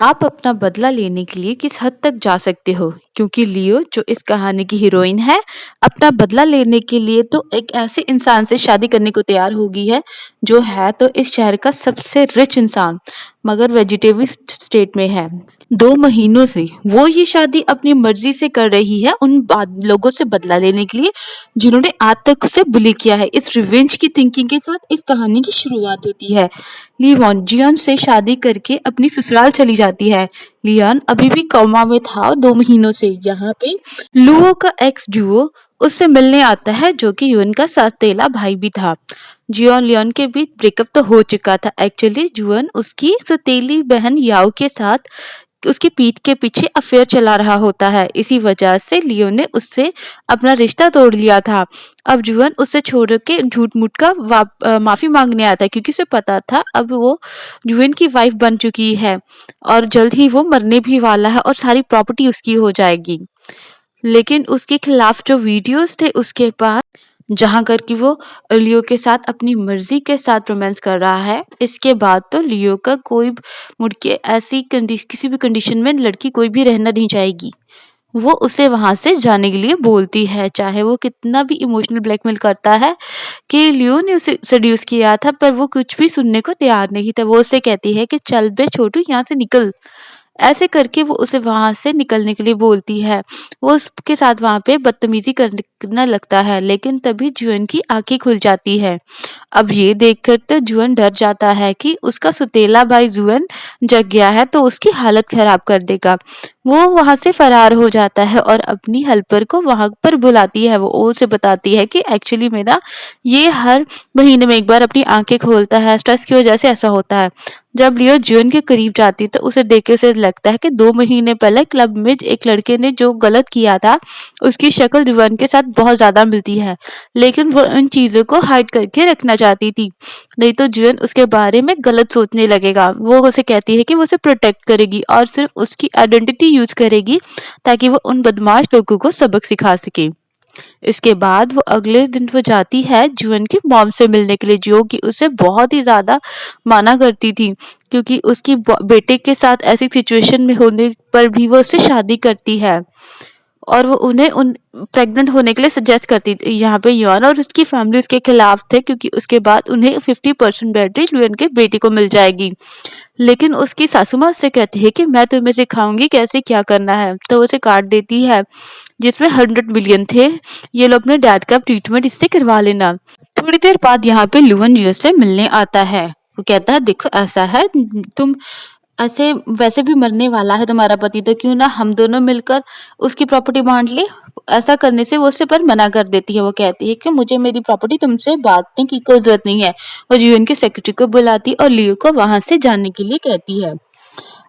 आप अपना बदला लेने के लिए किस हद तक जा सकते हो? क्योंकि लियो जो इस कहानी की हीरोइन है, अपना बदला लेने के लिए तो एक ऐसे इंसान से शादी करने को तैयार हो गई है, जो है तो इस शहर का सबसे रिच इंसान, मगर वेजिटेबल स्टेट में है। 2 महीनों से वो ये शादी अपनी मर्जी से कर रही है उन लोगों से बदला लेने के लिए, जिन्होंने आज तक उसे बुली किया है। इस रिवेंज की थिंकिंग के साथ इस कहानी की शुरुआत होती है। लियोन जियन से शादी करके अपनी ससुराल चली जाती है। लियोन अभी भी कोमा में था 2 महीनों से। यहाँ पे लुओ का एक्स जुओ उससे मिलने आता है, जो कि युन का सौतेला भाई भी था। जियोन लियोन के बीच ब्रेकअप तो हो चुका था। एक्चुअली जुअन उसकी सौतेली बहन याओ के साथ उसकी पीठ के पीछे अफेयर चला रहा होता है। इसी वजह से लियो ने उससे अपना रिश्ता तोड़ लिया था। अब जुअन उसे छोड़ के झूठ मूठ का माफी मांगने आता है, क्योंकि उसे पता था अब वो जुअन की वाइफ बन चुकी है और जल्द ही वो मरने भी वाला है और सारी प्रॉपर्टी उसकी हो जाएगी। लेकिन उसके खिलाफ जो वीडियोस थे उसके पास, जहाँ कर कि वो लियो के साथ अपनी मर्जी के साथ रोमांस कर रहा है, इसके बाद तो लियो का कोई मुड़ के ऐसी किसी भी कंडीशन में लड़की कोई भी रहना नहीं चाहेगी। वो उसे वहां से जाने के लिए बोलती है, चाहे वो कितना भी इमोशनल ब्लैकमेल करता है कि लियो ने उसे सेड्यूस किया था, पर वो कुछ भी सुनने को तैयार नहीं था। वो उसे कहती है कि चल बे छोटू यहाँ से निकल। ऐसे करके वो उसे वहाँ से निकलने के लिए बोलती है। वो उसके साथ वहाँ पे बदतमीज़ी करने लगता है, लेकिन तभी जुएन की आँखें खुल जाती है। अब ये देखकर तो जुएन डर जाता है कि उसका सौतेला भाई जुएन जग गया है तो उसकी हालत खराब कर देगा। वो वहाँ से फरार हो जाता है और अपनी हेल्पर को वहाँ पर बुलाती है। वो उसे बताती है कि एक्चुअली मेरा ये हर महीने में एक बार अपनी आँखें खोलता है, स्ट्रेस की वजह से ऐसा होता है। जब लियो जुएन के करीब जाती तो उसे देख के उसे लगता है कि 2 महीने पहले क्लब में एक लड़के ने जो गलत किया था, उसकी शक्ल जुएन के साथ बहुत ज़्यादा मिलती है। लेकिन वो उन चीज़ों को हाइड करके रखना चाहती थी, नहीं तो जुएन उसके बारे में गलत सोचने लगेगा। वो उसे कहती है कि वो उसे प्रोटेक्ट करेगी और सिर्फ उसकी आइडेंटिटी यूज़ करेगी, ताकि वो उन बदमाश लोगों को सबक सिखा सके। इसके बाद वो अगले दिन वो जाती है जुएन की मॉम से मिलने के लिए, जो कि उसे बहुत ही ज़्यादा माना करती थी, क्योंकि उसकी बेटे के साथ ऐसी सिचुएशन में होने पर भी वो उससे शादी करती है और वो उन्हें उन प्रेग्नेंट होने के लिए सजेस्ट करती थी। यहाँ पे युआन और उसकी फैमिली उसके खिलाफ थे, क्योंकि उसके बाद उन्हें 50% बेटी लुएन के बेटी को मिल जाएगी। लेकिन उसकी सासू माँ उससे कहती है कि मैं तुम्हें सिखाऊंगी कैसे क्या करना है, तो उसे कार्ड देती है जिसमें 100 मिलियन थे। ये लो अपने डैड का ट्रीटमेंट इससे करवा लेना। थोड़ी देर बाद यहाँ पे लुवन यूएस से मिलने आता है। वो कहता है देखो ऐसा है, तुम ऐसे वैसे भी मरने वाला है तुम्हारा पति, तो क्यों ना हम दोनों मिलकर उसकी प्रॉपर्टी बांट ले। ऐसा करने से वो उससे पर मना कर देती है। वो कहती है कि मुझे मेरी प्रॉपर्टी तुमसे बांटने की कोई जरूरत नहीं है। वो जीवन की सेक्रेटरी को बुलाती और लियो को वहां से जाने के लिए कहती है।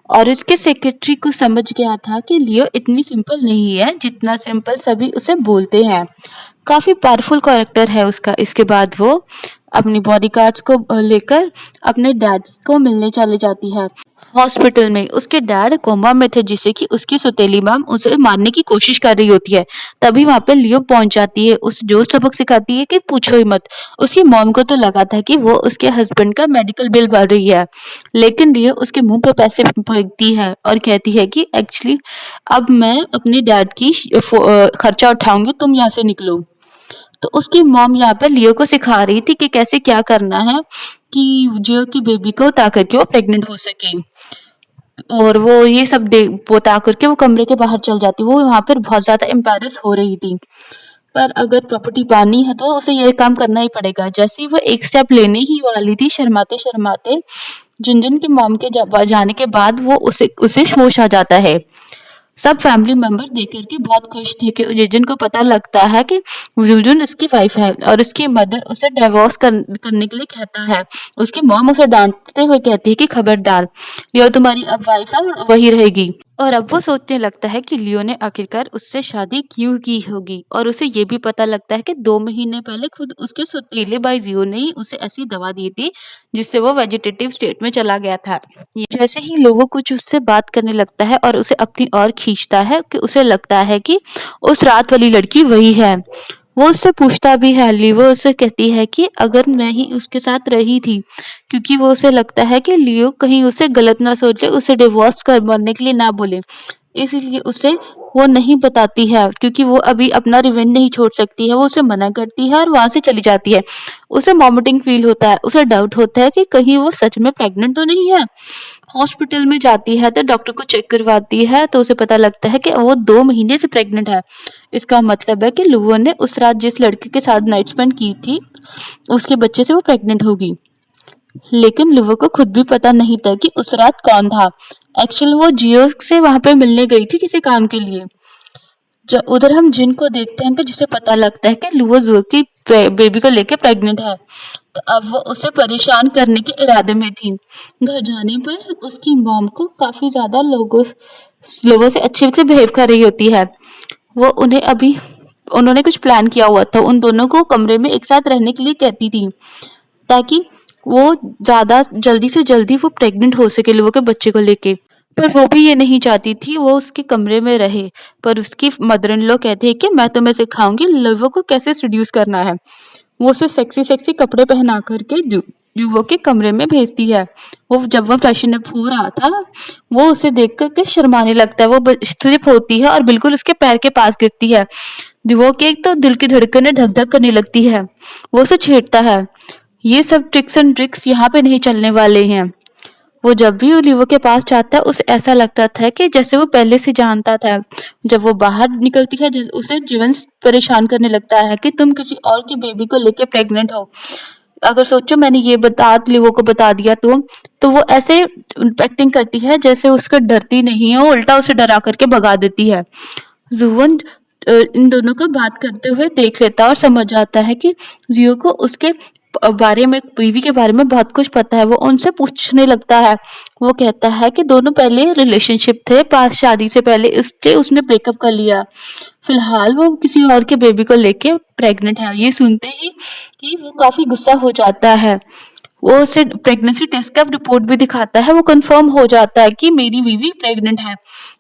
और उसके सेक्रेटरी को समझ गया था कि लियो इतनी सिंपल नहीं है जितना सिंपल सभी उसे बोलते हैं। काफी पावरफुल कैरेक्टर है उसका। इसके बाद वो अपनी बॉडीगार्ड्स को लेकर अपने डैड को मिलने चली जाती है हॉस्पिटल में। उसके डैड कोमा में थे, जिससे कि उसकी सौतेली मॉम उसे मारने की कोशिश कर रही होती है। तभी वहां पे लियो पहुंच जाती है। उस जो सबक सिखाती है कि पूछो ही मत। उसकी मॉम को तो लगा था कि वो उसके हस्बैंड का मेडिकल बिल भर रही है, लेकिन लियो उसके मुंह पे पैसे फेंकती है और कहती है कि एक्चुअली अब मैं अपने डैड की खर्चा उठाऊंगी, तुम यहाँ से निकलो। तो उसकी मॉम यहाँ पर लियो को सिखा रही थी कि कैसे क्या करना है कि जियो की बेबी को उठा करके वो प्रेग्नेंट हो सके। और वो ये सब बता करके वो कमरे के बाहर चल जाती। वो वहां पर बहुत ज्यादा एम्बेरस हो रही थी, पर अगर प्रॉपर्टी पानी है तो उसे ये काम करना ही पड़ेगा। जैसे ही वो एक स्टेप लेने ही वाली थी, शर्माते शर्माते जुनजुन की मॉम के जाने के बाद वो उसे उसे होश आ जाता है। सब फैमिली मेंबर देख कर के बहुत खुश थे कि जिजन को पता लगता है कि जुनजुन उसकी वाइफ है और उसकी मदर उसे डिवोर्स करने के लिए कहता है। उसकी मॉम उसे डांटते हुए कहती है कि खबरदार, लियो तुम्हारी अब वाइफ है और वही रहेगी। और अब वो सोचने लगता है कि लियो ने आखिरकार उससे शादी क्यों की होगी, और उसे ये भी पता लगता है कि 2 महीने पहले खुद उसके सौतेले भाई जियो ने ही उसे ऐसी दवा दी थी जिससे वो वेजिटेटिव स्टेट में चला गया था। जैसे ही लोगो कुछ उससे बात करने लगता है और उसे अपनी ओर खींचता है कि उसे लगता है कि उस रात वाली लड़की वही है। वो उससे पूछता भी है, लियो उससे कहती है कि अगर मैं ही उसके साथ रही थी, क्योंकि वो उसे लगता है कि लियो कहीं उसे गलत ना सोचे, उसे डिवोर्स कर मरने के लिए ना बोले, इसीलिए उसे वो नहीं बताती है, क्योंकि वो अभी अपना रिवेंज नहीं छोड़ सकती है। वो उसे मना करती है और वहां से चली जाती है। उसे वॉमिटिंग फील होता है, उसे डाउट होता है कि कहीं वो सच में प्रेग्नेंट तो नहीं है। हॉस्पिटल में जाती है तो डॉक्टर को चेक करवाती है, तो उसे पता लगता है कि वो 2 महीने से प्रेग्नेंट है। इसका मतलब है कि लुआ ने उस रात जिस लड़के के साथ नाइट स्पेंड की थी, उसके बच्चे से वो प्रेग्नेंट होगी। लेकिन लुआ को खुद भी पता नहीं था कि उस रात कौन था। एक्चुअली वो जियो से वहां पे मिलने गई थी किसी काम के लिए। जब उधर हम जिन को देखते हैं कि जिसे पता लगता है कि लुआ जुआ की बेबी को लेके प्रेग्नेंट है, तो अब वो उसे परेशान करने के इरादे में थी। घर जाने पर उसकी मॉम को काफी ज्यादा लोगों से अच्छे से बिहेव कर रही होती है। वो उन्होंने कुछ प्लान किया हुआ था, उन दोनों को कमरे में एक साथ रहने के लिए कहती थी, ताकि वो ज्यादा जल्दी से जल्दी वो प्रेग्नेंट हो सके लोगों के बच्चे को लेके। पर वो भी ये नहीं चाहती थी वो उसके कमरे में रहे। पर उसकी मदर इन लॉ कहती है कि मैं तुम्हें सिखाऊंगी लोगों को कैसे सीड्यूस करना है। वो उसे सेक्सी सेक्सी कपड़े पहना करके युवक के कमरे में भेजती है। वो जब वो फ्रेशन अप हो रहा था, वो उसे देख कर के शर्माने लगता है। वो स्लिप होती है और बिल्कुल उसके पैर के पास गिरती है। युवक के एक तो दिल की धड़कनें धक धक करने लगती है। वो उसे छेड़ता है। ये सब ट्रिक्स एंड ट्रिक्स यहाँ पे नहीं चलने वाले हैं। वो जब भी ओलिवर के पास जाता है, उसे ऐसा लगता था कि जैसे वो पहले से जानता था। जब वो बाहर निकलती है, उसे जीवन परेशान करने लगता है कि तुम किसी और की बेबी को लेके प्रेग्नेंट हो। अगर सोचो मैंने ये बात लिवो को बता दिया तो वो ऐसे एक्टिंग करती है जैसे उसका डरती नहीं है, वो उल्टा उसे डरा करके भगा देती है। जुवन इन दोनों को बात करते हुए देख लेता है और समझ आता है कि जियो को उसके बारे में, बीवी के बारे में बहुत कुछ पता है। वो उनसे पूछने लगता है। वो कहता है कि दोनों पहले रिलेशनशिप थे, पास शादी से पहले, इसलिए उसने ब्रेकअप कर लिया। फिलहाल वो किसी और के बेबी को लेके प्रेग्नेंट है। ये सुनते ही वो काफी गुस्सा हो जाता है। वो उसे प्रेगनेंसी टेस्ट का रिपोर्ट भी दिखाता है। वो कंफर्म हो जाता है कि मेरी बीवी प्रेग्नेंट है।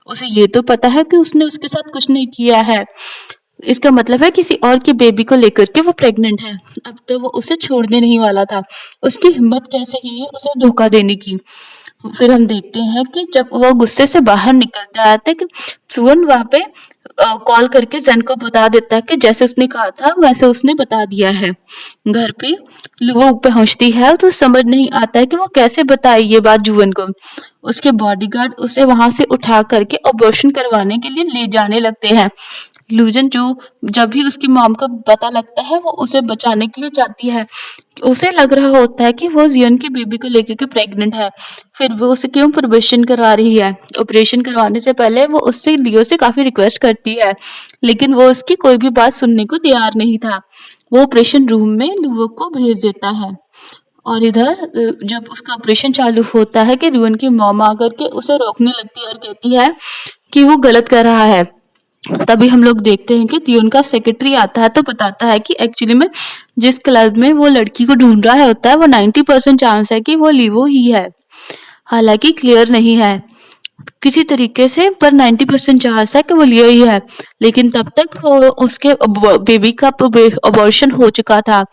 उसे ये तो पता है कि उसने उसके साथ कुछ नहीं किया है। इसका मतलब है किसी और की बेबी को लेकर के वो प्रेग्नेंट है। अब तो वो उसे छोड़ने नहीं वाला था। उसकी हिम्मत कैसे की है उसे धोखा देने की। फिर हम देखते हैं कि जब वो गुस्से से बाहर निकलता है तो सुवन वहां पे कॉल करके जन को बता देता है कि जैसे उसने कहा था वैसे उसने बता दिया है। घर पे लुओ पहुंचती है तो समझ नहीं आता है कि वो कैसे बताए ये बात जुवन को। उसके बॉडीगार्ड उसे वहां से उठा करके अबॉर्शन करवाने के लिए ले जाने लगते हैं। लूजन जो जब भी उसकी मॉम को पता लगता है वो उसे बचाने के लिए जाती है। उसे लग रहा होता है कि वो जियन की बेबी को लेकर के प्रेग्नेंट है। फिर वो उसे क्यों ऑपरेशन करवा रही है। ऑपरेशन करवाने से पहले वो उससे लियो से काफी रिक्वेस्ट करती है, लेकिन वो उसकी कोई भी बात सुनने को तैयार नहीं था। वो ऑपरेशन रूम में लियो को भेज देता है। और इधर जब उसका ऑपरेशन चालू होता है कि रिवन की मॉम आकर के उसे रोकने लगती है और कहती है कि वो गलत कर रहा है। तभी हम लोग देखते हैं कि तियोन का सेक्रेटरी आता है तो बताता है कि एक्चुअली में जिस क्लब में वो लड़की को ढूंढ रहा होता है वो 90% चांस है कि वो लिवो ही है। हालांकि क्लियर नहीं है किसी तरीके से, पर 90% चांस है कि वो लियो ही है। लेकिन तब तक वो उसके बेबी का अबॉर्शन हो चुका था।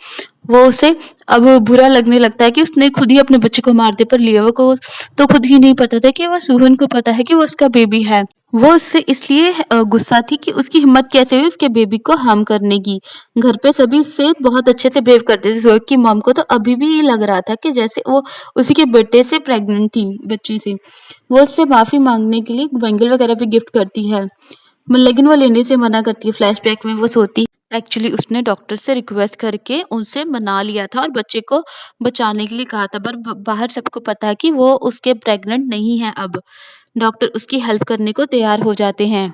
वो उसे अब बुरा लगने लगता है कि उसने खुद ही अपने बच्चे को मार दिया, पर लियो को तो खुद ही नहीं पता था कि वह सुहन को पता है कि वो उसका बेबी है। वो उससे इसलिए गुस्सा थी कि उसकी हिम्मत कैसे हुई उसके बेबी को हार्म करने की। घर पे सभी उससे बहुत अच्छे से बिहेव करते थे। जोएब की मॉम को तो अभी भी ये लग रहा था कि जैसे वो उसी के बेटे से प्रेग्नेंट थी, बच्चे से। वो उससे माफी मांगने के लिए बैंगल वगैरह भी गिफ्ट करती है, लेकिन वो लेने से मना करती है। फ्लैशबैक में वो सोती एक्चुअली उसने डॉक्टर से रिक्वेस्ट करके उनसे मना लिया था और बच्चे को बचाने के लिए कहा था, पर बाहर सबको पता है कि वो उसके प्रेग्नेंट नहीं है। अब डॉक्टर उसकी हेल्प करने को तैयार हो जाते हैं।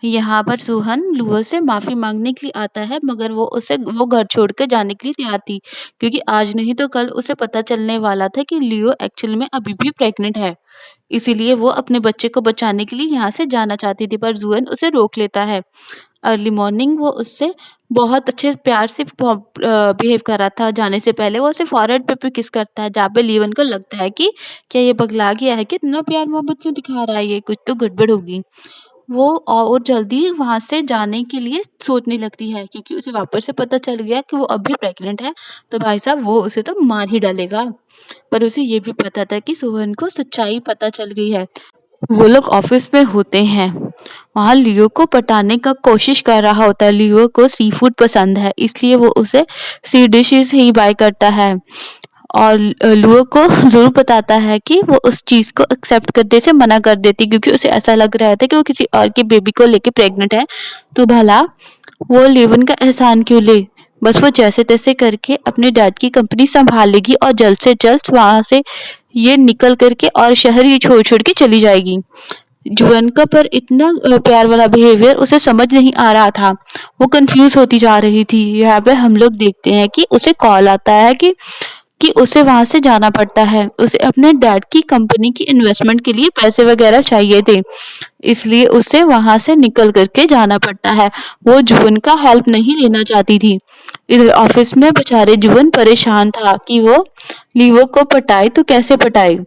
यहाँ पर सुहन लुआ से माफी मांगने के लिए आता है, मगर वो घर छोड़ कर जाने के लिए तैयार थी, क्योंकि आज नहीं तो कल उसे पता चलने वाला था कि लियो एक्चुअल में अभी भी प्रेग्नेंट है। इसीलिए वो अपने बच्चे को बचाने के लिए यहाँ से जाना चाहती थी, पर जुएन उसे रोक लेता है। अर्ली मॉर्निंग वो उससे बहुत अच्छे प्यार से बिहेव कर रहा था। जाने से पहले वो उसे फॉरहेड पे किस करता है, जहाँ पे लियोन को लगता है कि क्या ये पगला गया है, कि इतना प्यार मोहब्बत क्यों दिखा रहा है, ये कुछ तो गड़बड़ होगी। वो और जल्दी वहाँ से जाने के लिए सोचने लगती है, क्योंकि उसे वापस से पता चल गया कि वो अभी प्रेग्नेंट है, तो भाई साहब वो उसे तो मार ही डालेगा। पर उसे ये भी पता था कि सोहन को सच्चाई पता चल गई है। वो लोग ऑफिस में होते हैं। वहाँ लियो को पटाने का कोशिश कर रहा होता है। लियो को सी फूड पसंद है, इसलिए वो उसे सी डिशेस ही बाय करता है। और लियो को ज़रूर बताता है कि वो उस चीज़ को एक्सेप्ट करने से मना कर देती, क्योंकि उसे ऐसा लग रहा था कि वो किसी और के बेबी को लेके प्रेग्नेंट है। तो भला वो लिवन का एहसान क्यों ले। बस वो जैसे तैसे करके अपने डैड की कंपनी संभाल लेगी और जल्द से जल्द वहां से ये निकल करके और शहर ही छोड़ छोड़ के चली जाएगी। जुअन का पर इतना प्यार वाला बिहेवियर उसे समझ नहीं आ रहा था। वो कंफ्यूज होती जा रही थी। यहाँ पे हम लोग देखते हैं कि उसे कॉल आता है कि उसे वहां से जाना पड़ता है। उसे अपने डैड की कंपनी की इन्वेस्टमेंट के लिए पैसे वगैरह चाहिए थे, इसलिए उसे वहां से निकल करके जाना पड़ता है। वो जुअन का हेल्प नहीं लेना चाहती थी। इधर ऑफिस में बेचारे जुअन परेशान था कि वो लीवो को पटाए तो कैसे पटाए।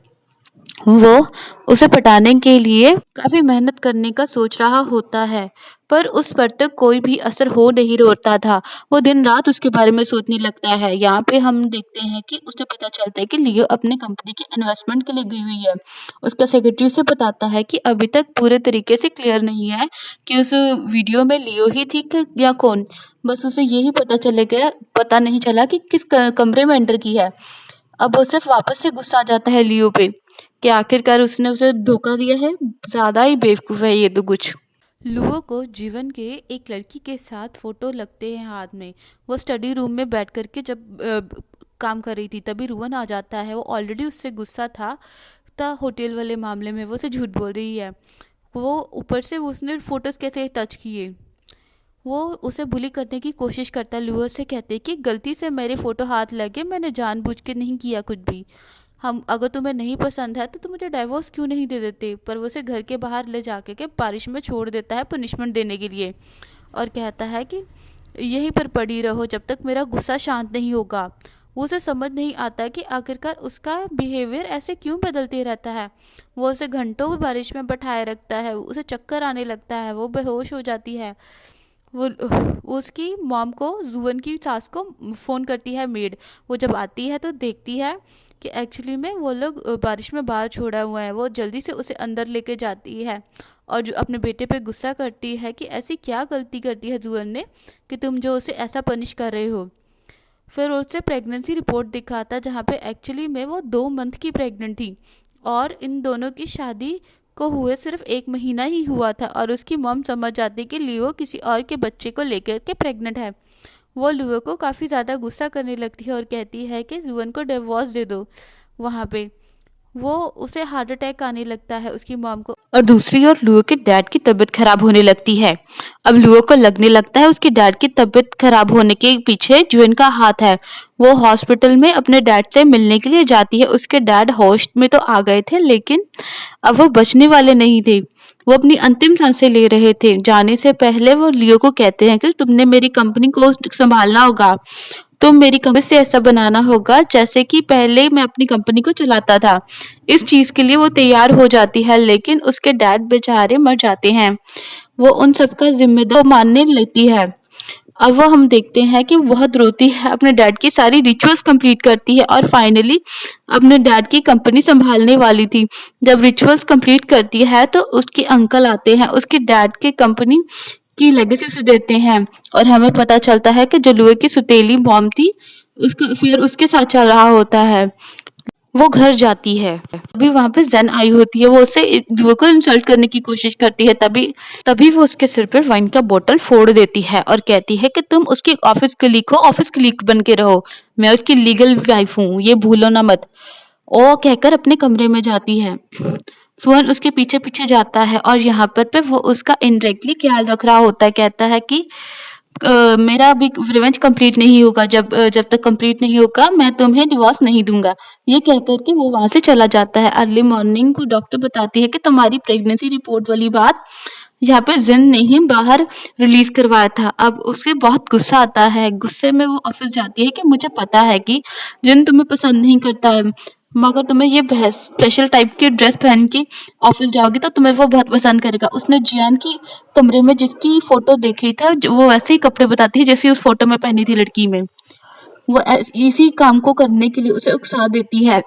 वो उसे पटाने के लिए काफी मेहनत करने का सोच रहा होता है, पर उस पर तो कोई भी असर हो नहीं होता था। वो दिन रात उसके बारे में सोचने लगता है। यहाँ पे हम देखते हैं कि उसे पता चलता है कि लियो अपने कंपनी के इन्वेस्टमेंट के लिए गई हुई है। उसका सेक्रेटरी उसे बताता है कि अभी तक पूरे तरीके से क्लियर नहीं है कि उस वीडियो में लियो ही थी या कौन। बस उसे यही पता नहीं चला कि किस कमरे में एंटर की है। अब उसे वापस से गुस्सा आ जाता है लियो पे कि आखिरकार उसने उसे धोखा दिया है। ज्यादा ही बेवकूफ है ये तो कुछ। लुओ को जीवन के एक लड़की के साथ फोटो लगते हैं हाथ में। वो स्टडी रूम में बैठ करके जब काम कर रही थी, तभी रुवन आ जाता है। वो ऑलरेडी उससे गुस्सा था होटल वाले मामले में। वो उसे झूठ बोल रही है। वो ऊपर से उसने फोटोज कैसे टच किए। वो उसे बुली करने की कोशिश करता है। लुओ से कहते कि गलती से मेरे फोटो हाथ लगे, मैंने जानबूझ के नहीं किया कुछ भी। हम अगर तुम्हें नहीं पसंद है तो तुम मुझे डाइवोर्स क्यों नहीं दे देते। पर वो उसे घर के बाहर ले जाके के बारिश में छोड़ देता है पनिशमेंट देने के लिए, और कहता है कि यहीं पर पड़ी रहो जब तक मेरा गुस्सा शांत नहीं होगा। वो उसे समझ नहीं आता कि आखिरकार उसका बिहेवियर ऐसे क्यों बदलते रहता है। वो उसे घंटों बारिश में बैठाए रखता है। उसे चक्कर आने लगता है, वो बेहोश हो जाती है। वो उसकी मॉम को, जुवन की सास को फ़ोन करती है मेड। वो जब आती है तो देखती है कि एक्चुअली में वो लोग बारिश में बाहर छोड़ा हुआ है। वो जल्दी से उसे अंदर लेके जाती है और जो अपने बेटे पे गुस्सा करती है कि ऐसी क्या गलती करती है जुवन ने कि तुम जो उसे ऐसा पनिश कर रहे हो। फिर उससे प्रेगनेंसी रिपोर्ट दिखाता, जहाँ पे एक्चुअली में वो 2 मंथ की प्रेग्नेंट थी और इन दोनों की शादी को हुए सिर्फ 1 महीना ही हुआ था। और उसकी मॉम समझ जाती कि लियो किसी और के बच्चे को लेकर के प्रेग्नेंट है। वो लियो को काफ़ी ज़्यादा गुस्सा करने लगती है और कहती है कि जुवन को डिवोर्स दे दो। वहाँ पे वो उसे हार्ट अटैक आने लगता है उसकी मॉम को। और दूसरी ओर लुओ के डैड की तबीयत खराब होने लगती है। अब लुओ को लगने लगता है उसके डैड की तबीयत खराब होने के पीछे जुएन का हाथ है। वो हॉस्पिटल में अपने डैड से मिलने के लिए जाती है। उसके डैड होश में तो आ गए थे, लेकिन अब वो बचने वाले नहीं थे। वो अपनी अंतिम सांसें ले रहे थे। जाने से पहले वो लियो को कहते हैं कि तुमने मेरी कंपनी को संभालना होगा। तो मेरी कंपनी से ऐसा बनाना होगा जैसे कि पहले मैं अपनी कंपनी को चलाता था। इस चीज के लिए वो तैयार हो जाती है, लेकिन उसके डैड बेचारे मर जाते हैं। वो उन सबका जिम्मेदार मानने लगती है। अब वो हम देखते हैं कि वो बहुत रोती है, अपने डैड की सारी रिचुअल्स कंप्लीट करती है और फाइनली अपने डैड की कंपनी संभालने वाली थी। जब रिचुअल्स कंप्लीट करती है तो उसके अंकल आते हैं, उसके डैड की कंपनी की लेगेसी उसे देते हैं। और हमें पता चलता है कि जो लुए की सुतेली मॉम थी, उसका अफेयर उसके साथ चल रहा होता है। वो घर जाती है। अभी वहां पे जेन आई होती है। वो उसे लुए को इंसल्ट करने की कोशिश करती है। तभी तभी वो उसके सिर पर वाइन का बोतल फोड़ देती है और कहती है कि तुम उसकी ऑफिस कलीग हो, ऑफिस कलीग बन के रहो। मैं उसकी लीगल वाइफ हूँ, ये भूलो ना मत। ओ कहकर अपने कमरे में जाती है। सुहन उसके पीछे पीछे जाता है और यहाँ पर पे वो उसका इनडायरेक्टली ख्याल रख रहा होता है। कहता है कि मेरा अभी रिवेंज कंप्लीट नहीं होगा, जब तक कंप्लीट नहीं होगा मैं तुम्हें डिवोर्स नहीं दूंगा। ये कह करके वो वहां से चला जाता है। अर्ली मॉर्निंग को डॉक्टर बताती है कि तुम्हारी प्रेगनेंसी रिपोर्ट वाली बात यहाँ पे जिन ने ही बाहर रिलीज करवाया था। अब उसके बहुत गुस्सा आता है। गुस्से में वो ऑफिस जाती है कि मुझे पता है कि जिन तुम्हें पसंद नहीं करता है, मगर तुम्हें ये स्पेशल टाइप की ड्रेस पहन के ऑफिस जाओगी तो तुम्हें वो बहुत पसंद करेगा। उसने जियान की कमरे में जिसकी फोटो देखी था वो वैसे ही कपड़े बताती है जैसे उस फोटो में पहनी थी लड़की में। वो इसी काम को करने के लिए उसे उकसा देती है।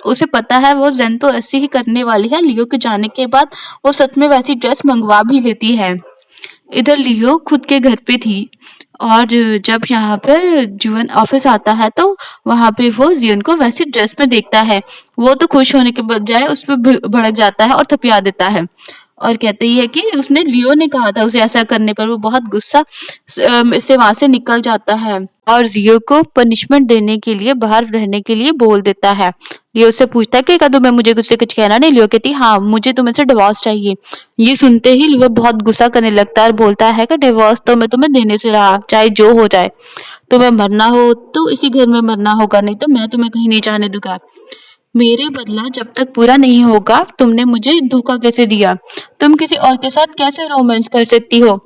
उसे पता है वो जेन तो ऐसे ही करने वाली है। लियो के जाने के बाद वो सच में वैसी ड्रेस मंगवा भी लेती है। इधर लियो खुद के घर पे थी और जब यहाँ पर जीवन ऑफिस आता है तो वहां पे वो जियन को वैसी ड्रेस में देखता है। वो तो खुश होने के बजाय उस पर भड़क जाता है और थपिया देता है और कहते ही है कि उसने लियो ने कहा था उसे ऐसा करने पर। वो बहुत गुस्सा से वहां से निकल जाता है और जियो को पनिशमेंट देने के लिए बाहर रहने के लिए बोल देता है। लियो से पूछता है कि क्या तुम्हें मुझे कुछ से कुछ कहना नहीं। लियो कहती हाँ मुझे तुम्हें से डिवोर्स चाहिए। ये सुनते ही लियो बहुत गुस्सा करने लगता है और बोलता है कि डिवोर्स तो मैं तुम्हें देने से रहा, चाहे जो हो जाए। तुम्हें मरना हो तो इसी घर में मरना होगा, नहीं तो मैं तुम्हें कहीं नहीं जाने दूंगा। मेरे बदला जब तक पूरा नहीं होगा तुमने मुझे धोखा कैसे दिया? तुम किसी और के साथ कैसे रोमांस कर सकती हो?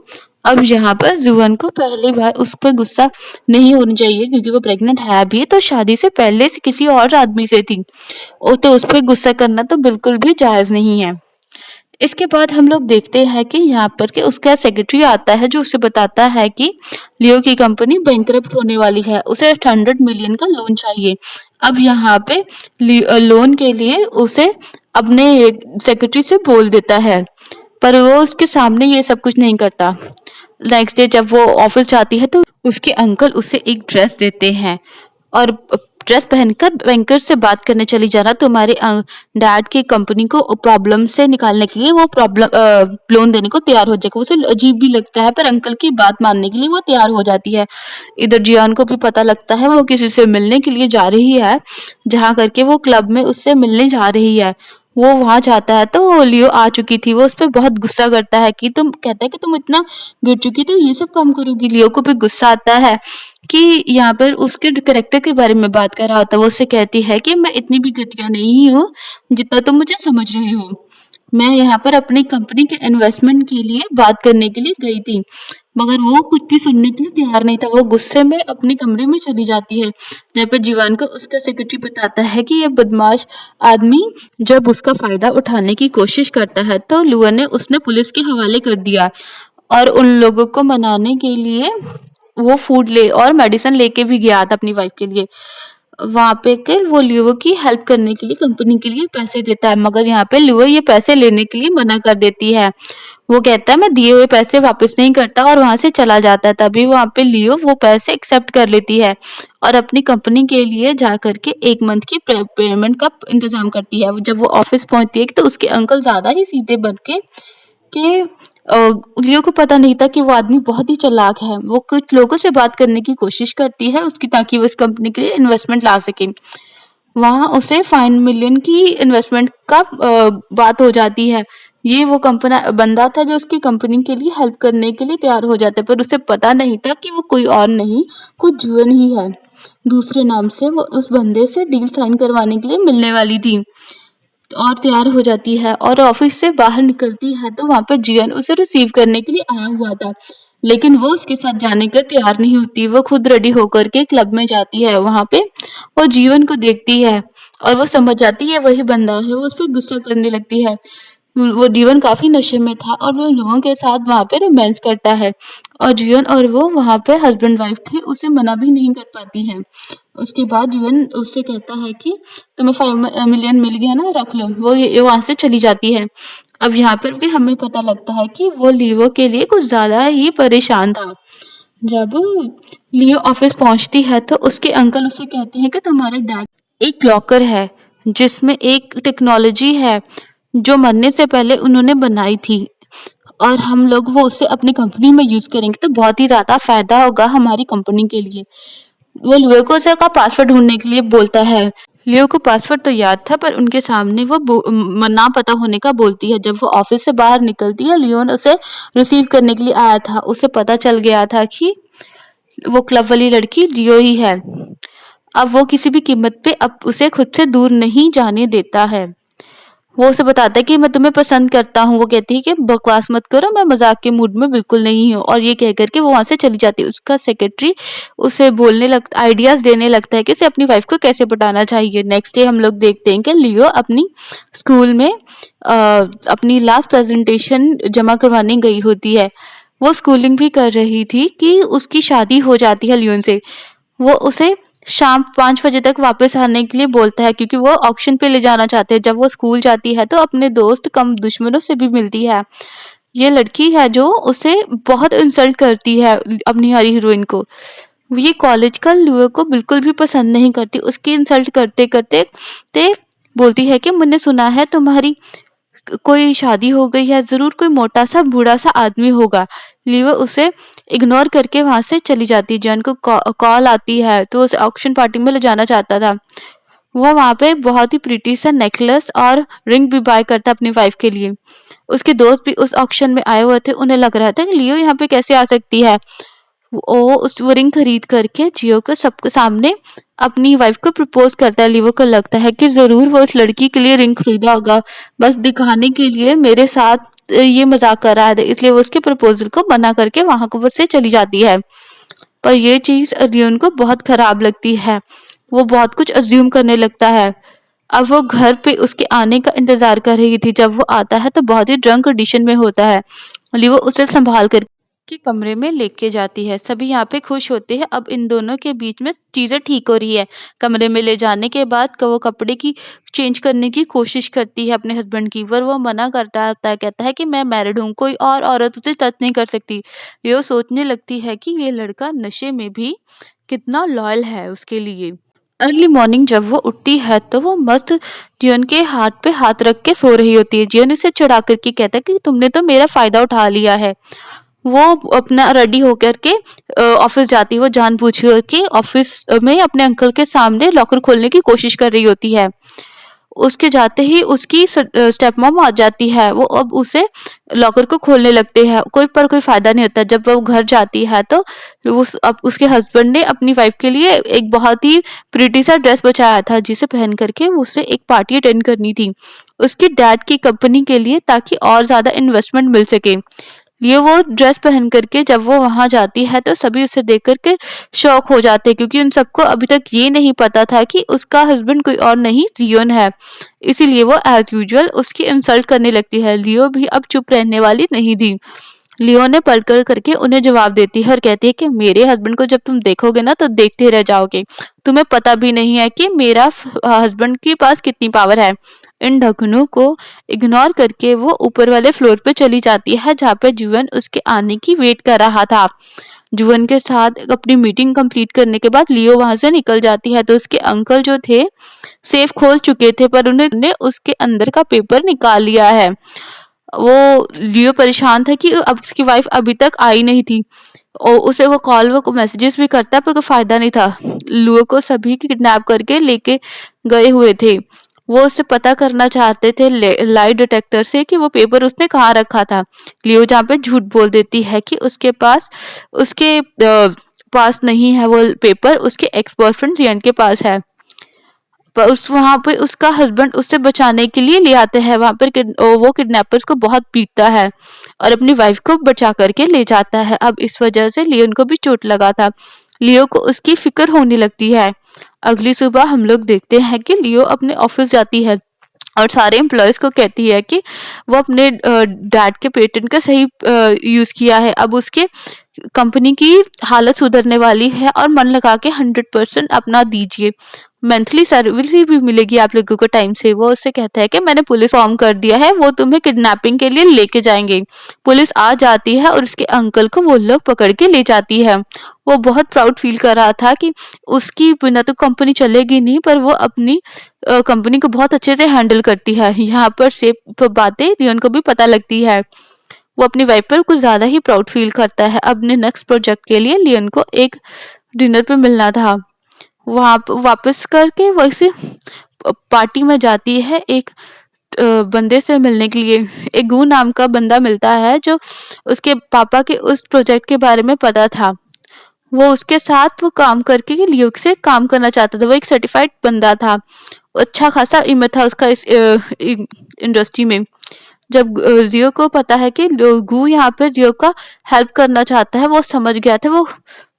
अब यहाँ पर जुवन को पहली बार उस पर गुस्सा नहीं होना चाहिए क्योंकि वो प्रेग्नेंट है भी तो शादी से पहले से किसी और आदमी से थी। तो उस पर गुस्सा करना तो बिल्कुल भी जायज नहीं है। इसके बाद हम लोग देखते हैं कि यहाँ पर कि उसका सेक्रेटरी आता है जो उसे बताता है कि लियो की कंपनी बैंकरप्ट होने वाली है, उसे 100 मिलियन का लोन चाहिए। अब यहाँ पे लोन के लिए उसे अपने सेक्रेटरी से बोल देता है पर वो उसके सामने ये सब कुछ नहीं करता। नेक्स्ट डे जब वो ऑफिस जाती है तो उसके अंकल उसे एक ड्रेस देते हैं और ड्रेस पहनकर बैंकर से बात करने चली जाना। तुम्हारे डैड की कंपनी को प्रॉब्लम से निकालने के लिए वो प्रॉब्लम लोन देने को तैयार हो जाएगा। उसे अजीब भी लगता है पर अंकल की बात मानने के लिए वो तैयार हो जाती है। इधर जियान को भी पता लगता है वो किसी से मिलने के लिए जा रही है, जहाँ करके वो क्लब में उससे मिलने जा रही है। वो वहां जाता है तो लियो आ चुकी थी। वो उस पर बहुत गुस्सा करता है कि तुम कहता है कि तुम इतना गिर चुकी तो ये सब काम करोगी। लियो को भी गुस्सा आता है कि यहाँ पर उसके कैरेक्टर के बारे में बात कर रहा था। वो उससे कहती है कि मैं इतनी भी घटिया नहीं हूँ जितना तुम मुझे समझ रहे हो। मैं यहाँ पर अपनी कंपनी के इन्वेस्टमेंट के लिए बात करने के लिए गई थी, मगर वो कुछ भी सुनने के लिए तैयार नहीं था। वो गुस्से में अपने कमरे में चली जाती है जहाँ पे जीवन को उसका सेक्रेटरी बताता है कि ये बदमाश आदमी जब उसका फायदा उठाने की कोशिश करता है तो लुआ ने उसने पुलिस के हवाले कर दिया और उन लोगों को मनाने के लिए वो फूड ले और मेडिसिन लेके भी गया था अपनी वाइफ के लिए। वहां पे के वो लियो की हेल्प करने के लिए कंपनी के लिए पैसे देता है, मगर यहाँ पे लियो ये पैसे लेने के लिए मना कर देती है। वो कहता है मैं दिए हुए पैसे वापस नहीं करता और वहां से चला जाता है। तभी वहां पे लियो वो पैसे एक्सेप्ट कर लेती है और अपनी कंपनी के लिए जा करके 1 मंथ की पेमेंट का इंतजाम करती है। जब वो ऑफिस पहुंचती है तो उसके अंकल ज्यादा ही सीधे बन के कि लियो को पता नहीं था कि वो आदमी बहुत ही चालाक है। वो कुछ लोगों से बात करने की कोशिश करती है उसकी ताकि वो इस कंपनी के लिए इन्वेस्टमेंट ला सके। वहां उसे 5 मिलियन की इन्वेस्टमेंट का बात हो जाती है। ये वो कंपनी बंदा था जो उसकी कंपनी के लिए हेल्प करने के लिए तैयार हो जाता है, पर उसे पता नहीं था कि वो कोई और नहीं, खुद जुएन ही है। दूसरे नाम से वो उस बंदे से डील साइन करवाने के लिए मिलने वाली थी और तैयार हो जाती है और ऑफिस से बाहर निकलती है तो वहां पर जियन उसे रिसीव करने के लिए आया हुआ था, लेकिन वो उसके साथ जाने का तैयार नहीं होती। वो खुद रेडी होकर के क्लब में जाती है। वहां पे वो जीवन को देखती है और वो समझ जाती है वही बंदा है। वो उस पर गुस्सा करने लगती है। वो जीवन काफी नशे में था और वो लोगों के साथ वहां पे रोमांस करता है और जीवन और वो वहां पे हस्बैंड वाइफ थे, उसे मना भी नहीं कर पाती है। उसके बाद जीवन उससे कहता है कि तुम्हें 5 मिलियन मिल गया ना, रख लो। वो ये वहां से चली जाती है। अब यहाँ पर भी हमें पता लगता है कि वो लियो के लिए कुछ ज्यादा ही परेशान था। जब लियो ऑफिस पहुंचती है तो उसके अंकल उसे कहते हैं कि तुम्हारे डैड एक लॉकर है जिसमें एक टेक्नोलॉजी है जो मरने से पहले उन्होंने बनाई थी और हम लोग वो उसे अपनी कंपनी में यूज करेंगे तो बहुत ही ज्यादा फायदा होगा हमारी कंपनी के लिए। वो लियो को उसे का पासवर्ड ढूंढने के लिए बोलता है। लियो को पासवर्ड तो याद था पर उनके सामने वो ना पता होने का बोलती है। जब वो ऑफिस से बाहर निकलती है लियोन उसे रिसीव करने के लिए आया था। उसे पता चल गया था कि वो क्लब वाली लड़की लियो ही है। अब वो किसी भी कीमत पे अब उसे खुद से दूर नहीं जाने देता है। वो उसे बताता है कि मैं तुम्हें पसंद करता हूँ। वो कहती है कि बकवास मत करो, मैं मजाक के मूड में बिल्कुल नहीं हूँ, और ये कह करके वो वहां से चली जाती है। उसका सेक्रेटरी उसे बोलने लगता, आइडियाज देने लगता है कि उसे अपनी वाइफ को कैसे पटाना चाहिए। नेक्स्ट डे हम लोग देखते हैं कि लियो अपनी स्कूल में अपनी लास्ट प्रेजेंटेशन जमा करवाने गई होती है। वो स्कूलिंग भी कर रही थी कि उसकी शादी हो जाती है लियोन से। वो उसे शाम 5 बजे तक वापस आने के लिए बोलता है, क्योंकि वो ऑक्शन पे ले जाना चाहते हैं। जब वो स्कूल जाती है तो अपने दोस्त कम दुश्मनों से भी मिलती है। ये लड़की है जो उसे बहुत इंसल्ट करती है, अपनी हरी हीरोइन को। ये कॉलेज का लियो को बिल्कुल भी पसंद नहीं करती। उसकी इंसल्ट करते करते ते बोलती है कि मैंने सुना है तुम्हारी कोई शादी हो गई है, ज़रूर कोई मोटा-सा बूढ़ा-सा आदमी होगा। लियो उसे इग्नोर करके वहाँ से चली जाती है। जॉन को कॉल आती है तो उसे ऑक्शन पार्टी में ले जाना चाहता था। वो वहाँ पे बहुत ही प्रिटी सा नेकलेस और रिंग भी बाय करता है अपनी वाइफ के लिए। उसके दोस्त भी उस ऑक्शन में आए हुए थे। उन्हें लग रहा था कि लियो यहाँ पे कैसे आ सकती है। वो रिंग खरीद करके जियो को सबके सामने अपनी वाइफ को प्रपोज करता है। लियो को लगता है कि जरूर वो इस लड़की के लिए रिंग खरीदा होगा, बस दिखाने के लिए मेरे साथ ये मजाक कर रहा है, इसलिए वो उसके प्रपोजल को मना करके वहां को से चली जाती है। पर ये चीज लियोन को बहुत खराब लगती है। वो बहुत कुछ अज्यूम करने लगता है। अब वो घर पे उसके आने का इंतजार कर रही थी। जब वो आता है तो बहुत ही ड्रंक कंडीशन में होता है। लियो उसे संभाल कर के कमरे में लेके जाती है। सभी यहाँ पे खुश होते हैं। अब इन दोनों के बीच में चीजें ठीक हो रही है। कमरे में ले जाने के बाद वो कपड़े की चेंज करने की कोशिश करती है अपने हस्बैंड की, पर वो मना करता है, कहता है कि मैं मैरिड हूँ, कोई और औरत उसे टच नहीं कर सकती। वो सोचने लगती है कि ये लड़का नशे में भी कितना लॉयल है उसके लिए। अर्ली मॉर्निंग जब वो उठती है तो वो मस्त जियन के हाथ पे हाथ रख के सो रही होती है। जियन इसे चिढ़ा करके कहता है कि तुमने तो मेरा फायदा उठा लिया है। वो अपना रेडी होकर के ऑफिस जाती है। वो जानबूझ के ऑफिस में अपने अंकल के सामने लॉकर खोलने की कोशिश कर रही होती है। उसके जाते ही उसकी स्टेप मॉम आ जाती है। वो अब उसे लॉकर को खोलने लगते हैं, कोई फायदा नहीं होता। जब वो घर जाती है तो अब उसके हस्बैंड ने अपनी वाइफ के लिए एक बहुत ही प्रिटी सा ड्रेस बचाया था, जिसे पहन करके उसे एक पार्टी अटेंड करनी थी उसके डैड की कंपनी के लिए, ताकि और ज्यादा इन्वेस्टमेंट मिल सके। ये वो ड्रेस पहन करके जब वो वहां जाती है तो सभी उसे देख करके शॉक हो जाते हैं, क्योंकि उन सबको अभी तक ये नहीं पता था कि उसका हस्बैंड कोई और नहीं जियोन है। इसीलिए वो एज यूजुअल उसकी इंसल्ट करने लगती है। लियो भी अब चुप रहने वाली नहीं थी। लियो ने पलट करके उन्हें जवाब देती है और कहती है कि मेरे हस्बैंड को जब तुम देखोगे ना तो देखते रह जाओगे। तुम्हें पता भी नहीं है कि मेरा हस्बैंड के पास कितनी पावर है। इन ढक्कनों को इग्नोर करके वो ऊपर वाले फ्लोर पे चली जाती है, जहाँ पे जुवन उसके आने की वेट कर रहा था। जुवन के साथ अपनी मीटिंग कंप्लीट करने के बाद लियो वहां से निकल जाती है तो उसके अंकल जो थे सेफ खोल चुके थे, पर उन्होंने उसके अंदर का पेपर निकाल लिया है। वो लियो परेशान था कि अब उसकी वाइफ अभी तक आई नहीं थी, और उसे वो कॉल वो मैसेजेस भी करता पर कोई फायदा नहीं था। लियो को सभी किडनैप करके लेके गए हुए थे। वो उससे पता करना चाहते थे लाई डिटेक्टर से कि वो पेपर उसने कहाँ रखा था। लियो जहाँ पे झूठ बोल देती है कि उसके पास नहीं है वो पेपर, उसके एक्स बॉयफ्रेंड जियन के पास है। पर उस वहां पे उसका हस्बैंड उससे बचाने के लिए ले आते हैं। वहां पर वो किडनैपर्स को बहुत पीटता है और अपनी वाइफ को बचा करके ले जाता है। अब इस वजह से लियोन को भी चोट लगा था। लियो को उसकी फिक्र होने लगती है। अगली सुबह हम लोग देखते हैं कि लियो अपने ऑफिस जाती है और सारे एम्प्लॉयज को कहती है कि वो अपने डैड के पेटेंट का सही यूज किया है। अब उसके कंपनी की हालत सुधरने वाली है और मन लगा के 100% अपना दीजिए, मंथली सर्विस भी मिलेगी आप लोगों को टाइम से। वो उससे कहता है कि मैंने पुलिस फॉर्म कर दिया है, वो तुम्हें किडनैपिंग के लिए लेके जाएंगे। पुलिस आ जाती है और उसके अंकल को वो लोग पकड़ के ले जाती है। वो बहुत प्राउड फील कर रहा था कि उसकी बिना तो कंपनी चलेगी नहीं, पर वो अपनी कंपनी को बहुत अच्छे से हैंडल करती है। यहाँ पर सेफ बातें लियोन को भी पता लगती है। वो अपनी वाइफ पर कुछ ज्यादा ही प्राउड फील करता है। अपने नेक्स्ट प्रोजेक्ट के लिए लियोन को एक डिनर पे मिलना था। वहां वापस करके वैसे पार्टी में जाती है। एक बंदे से मिलने के लिए एक गू नाम का बंदा मिलता है जो उसके पापा के उस प्रोजेक्ट के बारे में पता था। वो उसके साथ वो काम करके कि लियो से काम करना चाहता था। वो एक सर्टिफाइड बंदा था। अच्छा खासा इमेज था उसका इस इंडस्ट्री में। जब जियो को पता है कि गू यहाँ पे जियो का हेल्प करना चाहता है, वो समझ गया था वो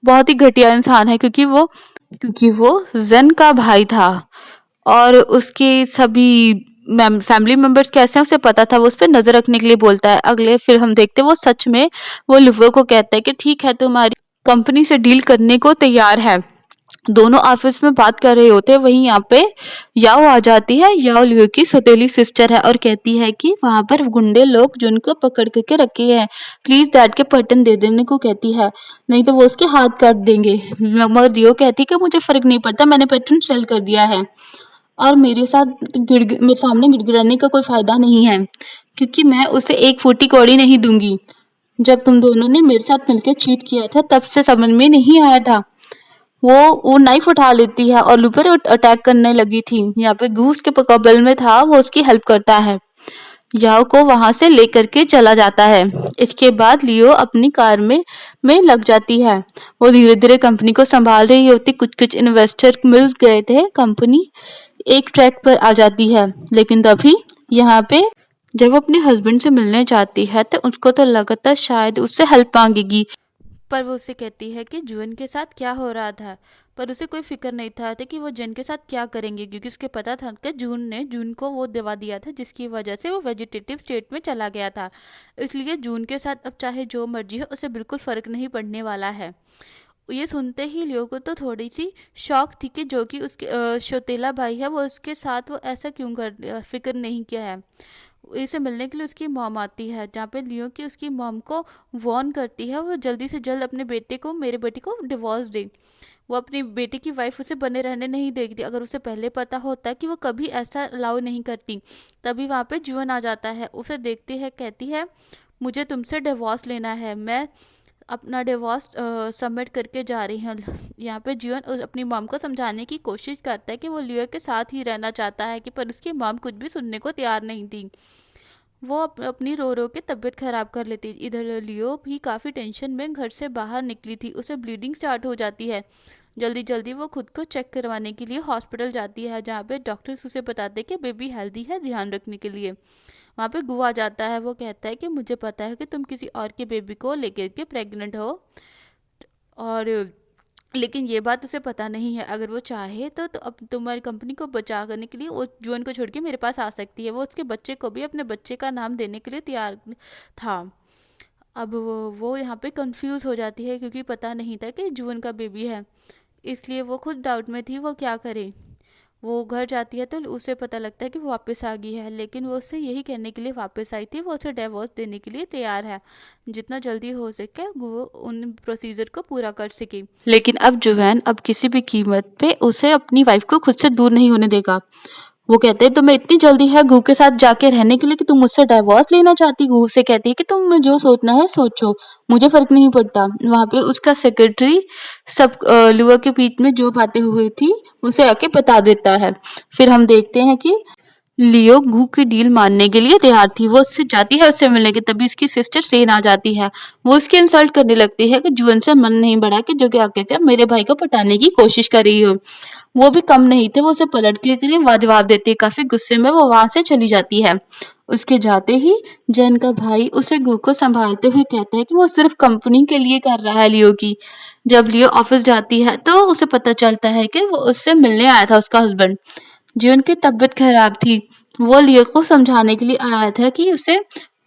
बहुत ही घटिया इंसान है, क्योंकि वो जेन का भाई था और उसके सभी फैमिली मेंबर्स कैसे हैं उसे पता था। वो उस पर नजर रखने के लिए बोलता है। अगले फिर हम देखते हैं वो सच में वो लुवो को कहता है कि ठीक है, तुम्हारी कंपनी से डील करने को तैयार है। दोनों ऑफिस में बात कर रहे होते हैं, वहीं यहाँ पे याओ आ जाती है। याओ लियो की सौतेली सिस्टर है और कहती है कि वहां पर गुंडे लोग जिनको पकड़ करके रखे हैं, प्लीज डैड के पटन दे देने को कहती है, नहीं तो वो उसके हाथ काट देंगे। मगर लियो कहती है कि मुझे फर्क नहीं पड़ता, मैंने पैटर्न सेल कर दिया है और मेरे सामने गिड़गिड़ाने का कोई फायदा नहीं है, क्योंकि मैं उसे एक फूटी कौड़ी नहीं दूंगी। जब तुम दोनों ने मेरे साथ मिलकर चीट किया था तब से समझ में नहीं आया था। वो नाइफ उठा लेती है और लूपर अटैक करने लगी थी। यहाँ पे गूस के कबल में था, वो उसकी हेल्प करता है। याओ को वहां से लेकर के चला जाता है। इसके बाद लियो अपनी कार में लग जाती है। वो धीरे धीरे कंपनी को संभाल रही होती। कुछ कुछ इन्वेस्टर मिल गए थे, कंपनी एक ट्रैक पर आ जाती है। लेकिन तभी यहाँ पे जब वो अपने हस्बैंड से मिलने जाती है तो उसको तो लगता है शायद उससे हेल्प मांगेगी, पर वो उसे कहती है कि जून के साथ क्या हो रहा था। पर उसे कोई फिक्र नहीं था कि वो जन के साथ क्या करेंगे, क्योंकि उसके पता था कि जून को वो दवा दिया था जिसकी वजह से वो वेजिटेटिव स्टेट में चला गया था। इसलिए जून के साथ अब चाहे जो मर्जी हो उसे बिल्कुल फर्क नहीं पड़ने वाला है। ये सुनते ही लियो को तो थोड़ी सी शॉक थी कि जो कि उसके सौतेला भाई है वो उसके साथ वो ऐसा क्यों कर फिक्र नहीं किया है। इसे मिलने के लिए उसकी मॉम आती है, जहाँ पे लियो की उसकी मॉम को वार्न करती है वो जल्दी से जल्द अपने मेरे बेटे को डिवोर्स दे। वो अपनी बेटी की वाइफ उसे बने रहने नहीं देती। अगर उसे पहले पता होता कि वो कभी ऐसा अलाउ नहीं करती। तभी वहाँ पे जुअन आ जाता है, उसे देखती है, कहती है मुझे तुमसे डिवोर्स लेना है, मैं अपना डिवोर्स सबमिट करके जा रही हूँ। यहाँ पे जीवन अपनी मॉम को समझाने की कोशिश करता है कि वो लियो के साथ ही रहना चाहता है, कि पर उसकी मॉम कुछ भी सुनने को तैयार नहीं थी। वो अपनी रो रो के तबीयत खराब कर लेती। इधर लियो भी काफ़ी टेंशन में घर से बाहर निकली थी, उसे ब्लीडिंग स्टार्ट हो जाती है। जल्दी जल्दी वो खुद को चेक करवाने के लिए हॉस्पिटल जाती है, जहाँ पे डॉक्टर्स उसे बताते हैं कि बेबी हेल्दी है, ध्यान रखने के लिए। वहाँ पे गु आ जाता है, वो कहता है कि मुझे पता है कि तुम किसी और के बेबी को लेकर के प्रेग्नेंट हो, और लेकिन ये बात उसे पता नहीं है। अगर वो चाहे तो अब तुम्हारी कंपनी को बचा करने के लिए वो जुअन को छोड़ के मेरे पास आ सकती है। वो उसके बच्चे को भी अपने बच्चे का नाम देने के लिए तैयार था। अब वो यहाँ पे कंफ्यूज हो जाती है, क्योंकि पता नहीं था कि जुअन का बेबी है। इसलिए वो खुद डाउट में थी वो क्या करे। वो घर जाती है तो उसे पता लगता है कि वो वापस आ गई है, लेकिन वो उससे यही कहने के लिए वापस आई थी वो उसे डिवोर्स देने के लिए तैयार है, जितना जल्दी हो सके वो उन प्रोसीजर को पूरा कर सके। लेकिन अब जुवैन अब किसी भी कीमत पे उसे अपनी वाइफ को खुद से दूर नहीं होने देगा। वो कहते हैं तुम्हें इतनी जल्दी है गू के साथ जाके रहने के लिए कि तुम मुझसे डाइवोर्स लेना चाहती। गू से कहती है कि तुम जो सोचना है सोचो, मुझे फर्क नहीं पड़ता। वहां पे उसका सेक्रेटरी सब लुआ के बीच में जो बातें हुई थी उसे आके बता देता है। फिर हम देखते हैं कि लियो गू की डील मानने के लिए तैयार थी। वो उससे जाती है उससे मिलने के, तभी उसकी सिस्टर सेन आ जाती है। वो उसकी इंसल्ट करने लगती है कि जुअन से मन नहीं बढ़ा कि जो कि आके क्या मेरे भाई को पटाने की कोशिश कर रही हो। वो भी कम नहीं थे, वो उसे पलट के लिए जवाब देती है। काफी गुस्से में वो वहां से चली जाती है। उसके जाते ही जैन का भाई उसे गू को संभालते हुए कहता है कि वो सिर्फ कंपनी के लिए कर रहा है लियो की। जब लियो ऑफिस जाती है तो उसे पता चलता है कि वो उससे मिलने आया था उसका हस्बैंड। जीवन की तबीयत खराब थी। वो लियो को समझाने के लिए आया था कि उसे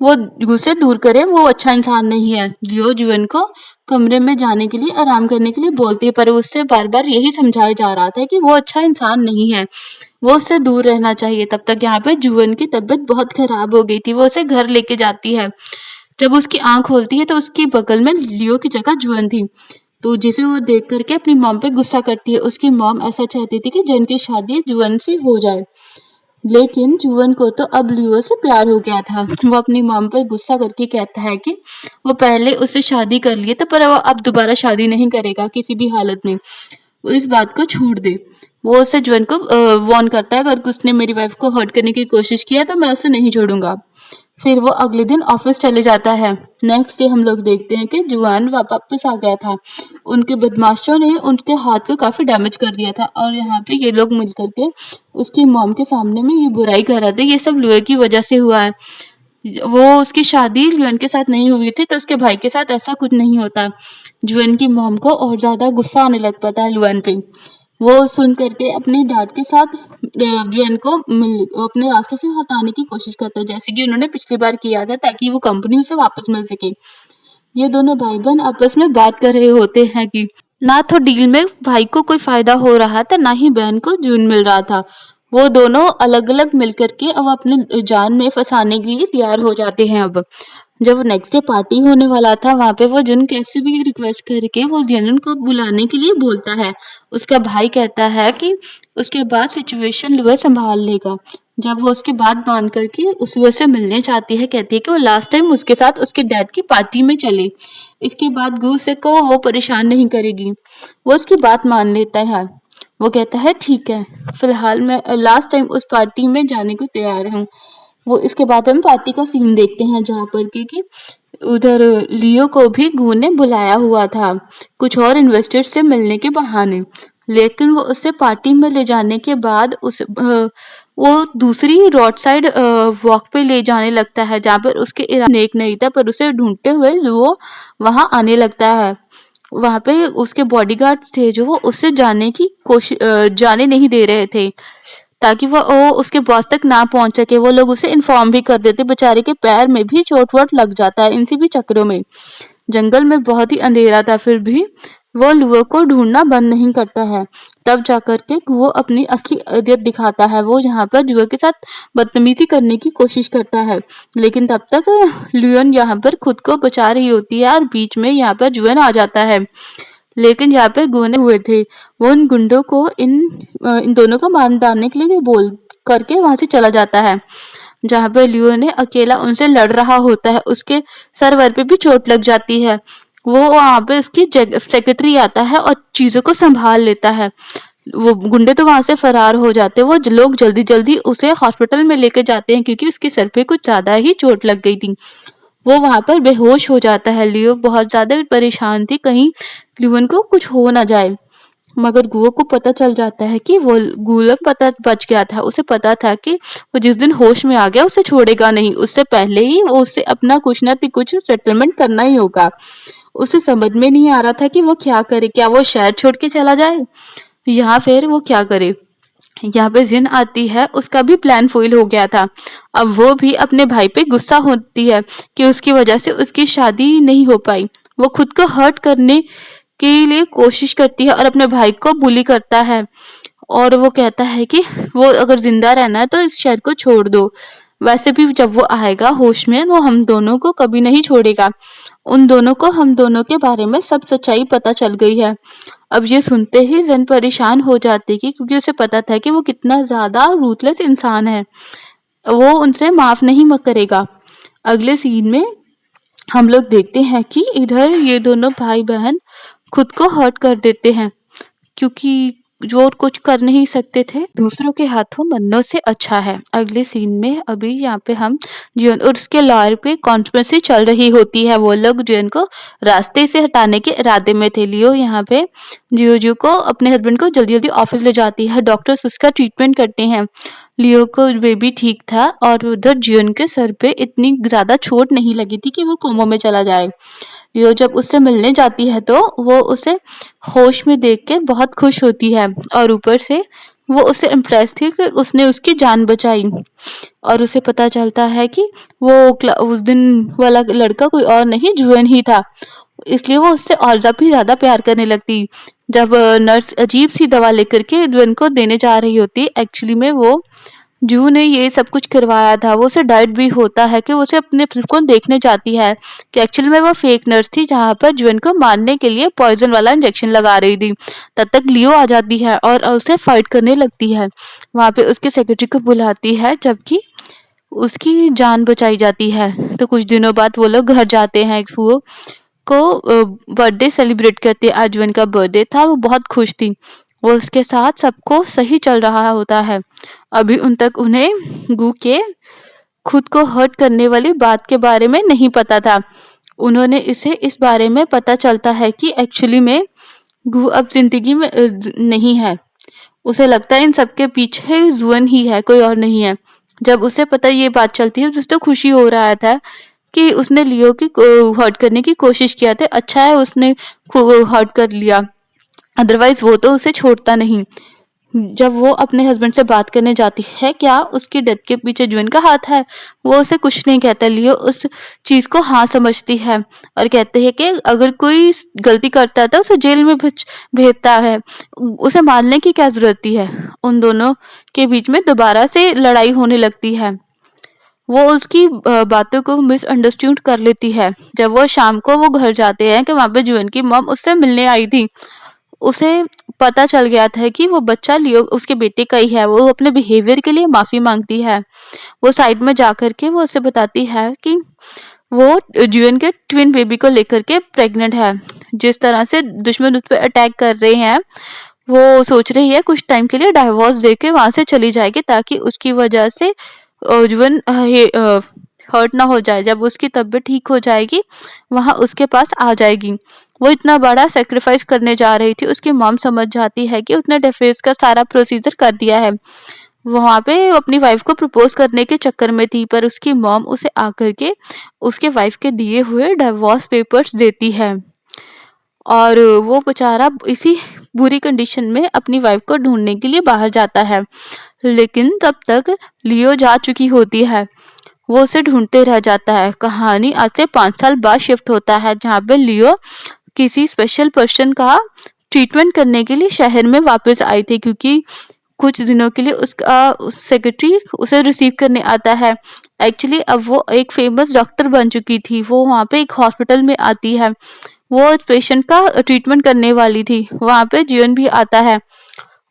वो गुस्से दूर करे, वो अच्छा इंसान नहीं है। लियो जीवन को कमरे में जाने के लिए आराम करने के लिए बोलती है, पर उससे बार बार यही समझाया जा रहा था कि वो अच्छा इंसान नहीं है, वो उससे दूर रहना चाहिए। तब तक यहाँ पे जुवन की तबीयत बहुत खराब हो गई थी। वो उसे घर लेके जाती है। जब उसकी आंख खोलती है तो उसकी बगल में लियो की जगह जुवन थी, तो जिसे वो देख करके अपनी मॉम पे गुस्सा करती है। उसकी मॉम ऐसा चाहती थी कि जन की शादी जुवन से हो जाए, लेकिन जुवन को तो अब लियो से प्यार हो गया था। वो अपनी मॉम पे गुस्सा करके कहता है कि वो पहले उससे शादी कर लिए तो, पर वो अब दोबारा शादी नहीं करेगा किसी भी हालत में, वो इस बात को छोड़ दे। वो उसे जुवन को वार्न करता है, अगर उसने मेरी वाइफ को हर्ट करने की कोशिश किया तो मैं उसे नहीं छोड़ूंगा। फिर वो अगले दिन ऑफिस चले जाता है। नेक्स्ट डे हम लोग देखते हैं कि जुआन वापस आ गया था। उनके बदमाशों ने उनके हाथ को काफी डैमेज कर दिया था और यहाँ पे ये लोग मिल करके उसकी मॉम के सामने में ये बुराई कर रहे थे, ये सब लुए की वजह से हुआ है। वो उसकी शादी ल्यूएन के साथ नहीं हुई थी तो उसके भाई के साथ ऐसा कुछ नहीं होता। जुएन की मॉम को और ज्यादा गुस्सा आने लग पता है लुएन पे। वो सुन करके अपने डैड के साथ जुएन को अपने रास्ते से हटाने की कोशिश करता है, जैसे कि उन्होंने पिछली बार किया था, ताकि वो कंपनी उसे वापस मिल सके। ये दोनों भाई बहन आपस में बात कर रहे होते हैं कि ना तो डील में भाई को कोई फायदा हो रहा था, ना ही बहन को जून मिल रहा था। वो दोनों अलग अलग मिलकर के अब अपने जान में फंसाने के लिए तैयार हो जाते हैं। अब जब नेक्स्ट डे पार्टी होने वाला था, वहां पे वो जुन कैसे भी रिक्वेस्ट करके वो जन को बुलाने के लिए बोलता है। उसका भाई कहता है कि उसके बाद सिचुएशन लुआ संभाल लेगा। जब वो उसकी बात मान करके उसे मिलने चाहती है, कहती है कि वो लास्ट टाइम उसके साथ उसके डैड की पार्टी में चले, इसके बाद गुस्से को वो परेशान नहीं करेगी। वो उसकी बात मान लेता है। वो कहता है ठीक है, फिलहाल मैं लास्ट टाइम उस पार्टी में जाने को तैयार हूँ। वो इसके बाद हम पार्टी का सीन देखते हैं जहाँ पर कि उधर लियो को भी गू ने बुलाया हुआ था कुछ और इन्वेस्टर्स से मिलने के बहाने, लेकिन वो उसे पार्टी में ले जाने के बाद वो दूसरी रोड साइड वॉक पे ले जाने लगता है जहाँ पर उसके इरादा नेक नहीं था, पर उसे ढूंढते हुए वो वहां आने लगता है। वहां पे उसके बॉडीगार्ड्स थे जो वो उससे जाने नहीं दे रहे थे, ताकि वो उसके बॉस तक ना पहुंच सके। वो लोग उसे इन्फॉर्म भी कर देते, बेचारे के पैर में भी चोट वोट लग जाता है इन सभी चक्करों में। जंगल में बहुत ही अंधेरा था, फिर भी वो लुओ को ढूंढना बंद नहीं करता है। तब जाकर के वो अपनी असली अदियत दिखाता है। वो यहाँ पर जुए के साथ बदतमीजी करने की कोशिश करता है, लेकिन तब तक लियोन यहाँ पर खुद को बचा रही होती है और बीच में यहाँ पर जुएन आ जाता है। लेकिन यहाँ पर गोने हुए थे, वो उन गुंडों को इन दोनों को मार डालने के लिए बोल करके वहां से चला जाता है। जहाँ पे लियो ने अकेला उनसे लड़ रहा होता है, उसके सरवर पे भी चोट लग जाती है। वो वहां पे उसकी सेक्रेटरी आता है और चीजों को संभाल लेता है। वो गुंडे तो वहां से फरार हो जाते हैं। वो लोग जल्दी जल्दी उसे हॉस्पिटल में लेके जाते हैं क्योंकि उसके सर पे कुछ ज्यादा ही चोट लग गई थी। वो वहां पर बेहोश हो जाता है। लियो बहुत ज्यादा परेशान थी कहीं लियोन को कुछ हो ना जाए, मगर गुओ को पता चल जाता है कि वो गुलम पता बच गया था। उसे पता था कि वो जिस दिन होश में आ गया उसे छोड़ेगा नहीं, उससे पहले ही वो उससे अपना कुछ ना कुछ सेटलमेंट करना ही होगा। उसे समझ में नहीं आ रहा था कि वो क्या करे, क्या वो शहर छोड़ के चला जाए या फिर वो क्या करे। यहाँ पे जिन आती है, उसका भी प्लान फेल हो गया था। अब वो भी अपने भाई पे गुस्सा होती है कि उसकी वजह से उसकी शादी नहीं हो पाई। वो खुद को हर्ट करने के लिए कोशिश करती है और अपने भाई को बुली करता है, और वो कहता है कि वो अगर जिंदा रहना है तो इस शहर को छोड़ दो। वैसे भी जब वो आएगा होश में वो हम दोनों को कभी नहीं छोड़ेगा। उन दोनों को हम दोनों के बारे में सब सच्चाई पता चल गई है। अब ये सुनते ही जन परेशान हो जाती कि क्योंकि उसे पता था कि वो कितना ज्यादा रूथलेस इंसान है, वो उनसे माफ नहीं करेगा। अगले सीन में हम लोग देखते हैं कि इधर ये दोनों भाई बहन खुद को हर्ट कर देते हैं क्योंकि जो और कुछ कर नहीं सकते थे। दूसरों के हाथों मरने से अच्छा है। अगले सीन में अभी यहाँ पे हम जियोन और उसके लॉयर पे कॉन्स्पिरेसी चल रही होती है। वो लोग जियोन को रास्ते से हटाने के इरादे में थे। लियो यहाँ पे जियो को अपने हस्बैंड को जल्दी जल्दी ऑफिस ले जाती है। डॉक्टर्स उसका ट्रीटमेंट करते हैं। लियो को बेबी ठीक था और उधर जियोन के सर पे इतनी ज्यादा चोट नहीं लगी थी कि वो कोमा में चला जाए। लियो जब उससे मिलने जाती है तो वो उसे होश में देख के बहुत खुश होती है और ऊपर से वो उससे इम्प्रेस थी कि उसने उसकी जान बचाई। और उसे पता चलता है कि वो उस दिन वाला लड़का कोई और नहीं जुएन ही था, इसलिए वो उससे और भी ज्यादा प्यार करने लगती। जब नर्स अजीब सी दवा लेकर के जुएन को देने जा रही होती, एक्चुअली में वो जू ने ये सब कुछ करवाया था। वो उसे डाइट भी होता है कि वो उसे अपने फिल्म को देखने जाती है कि एक्चुअली में वो फेक नर्स थी जहाँ पर जुएन को मारने के लिए पॉइजन वाला इंजेक्शन लगा रही थी। तब तक लियो आ जाती है और उसे फाइट करने लगती है। वहां पे उसके सेक्रेटरी को बुलाती है जबकि उसकी जान बचाई जाती है। तो कुछ दिनों बाद वो लोग घर जाते हैं। फुओ को बर्थडे सेलिब्रेट करते। आज जुएन का बर्थडे था, वो बहुत खुश थी। वो उसके साथ सबको सही चल रहा होता है। अभी उन तक उन्हें गू के खुद को हर्ट करने वाली बात के बारे में नहीं पता था। उन्होंने इसे इस बारे में पता चलता है कि एक्चुअली में गु अब ज़िंदगी में नहीं है। उसे लगता है इन सब के पीछे जुअन ही है, कोई और नहीं है। जब उसे पता ये बात चलती है तो उसे तो खुशी हो रहा था कि उसने लियो की हर्ट करने की कोशिश किया था। अच्छा है उसने हर्ट कर लिया, अदरवाइज वो तो उसे छोड़ता नहीं। जब वो अपने हस्बैंड से बात करने जाती है, क्या उसकी डेथ के पीछे जुएन का हाथ है? वो उसे कुछ नहीं कहता। लियो उस चीज को हाँ समझती है और कहते हैं कि अगर कोई गलती करता है तो उसे जेल में भेजता है, उसे मारने की क्या जरूरत है। उन दोनों के बीच में दोबारा से लड़ाई होने लगती है। वो उसकी बातों को मिसअंडरस्टैंड कर लेती है। जब वो शाम को वो घर जाते हैं कि वहां पे जुएन की मॉम उससे मिलने आई थी। उसे पता चल गया था कि वो बच्चा लियो उसके बेटे का ही है। वो अपने बिहेवियर के लिए माफी मांगती है। वो साइड में जाकर के वो उसे बताती है कि वो जुएन के ट्विन बेबी को लेकर के प्रेग्नेंट है। जिस तरह से दुश्मन उस पर अटैक कर रहे हैं, वो सोच रही है कुछ टाइम के लिए डाइवोर्स देके वहां से चली जाएगी ताकि उसकी वजह से जुएन हर्ट ना हो जाए। जब उसकी तबीयत ठीक हो जाएगी वहां उसके पास आ जाएगी। वो इतना बड़ा सेक्रीफाइस करने जा रही थी। उसकी मॉम समझ जाती है कि उसने डिवोर्स का सारा प्रोसीजर कर दिया है। वहां पे अपनी वाइफ को प्रपोज करने के चक्कर में थी, पर उसकी मॉम उसे आकर के उसके वाइफ के दिए हुए डिवोर्स पेपर्स देती है और वो बेचारा इसी बुरी कंडीशन में अपनी वाइफ को ढूंढने के लिए बाहर जाता है। लेकिन तब तक लियो जा चुकी होती है। वो उसे ढूंढते रह जाता है। कहानी आज से 5 साल बाद शिफ्ट होता है, जहाँ पे लियो किसी स्पेशल पर्सन का ट्रीटमेंट करने के लिए शहर में वापस आई थी, क्योंकि कुछ दिनों के लिए उसका सेक्रेटरी उसे रिसीव करने आता है। एक्चुअली अब वो एक फेमस डॉक्टर बन चुकी थी। वो वहाँ पे एक हॉस्पिटल में आती है। वो उस पेशेंट का ट्रीटमेंट करने वाली थी। वहाँ पे जीवन भी आता है।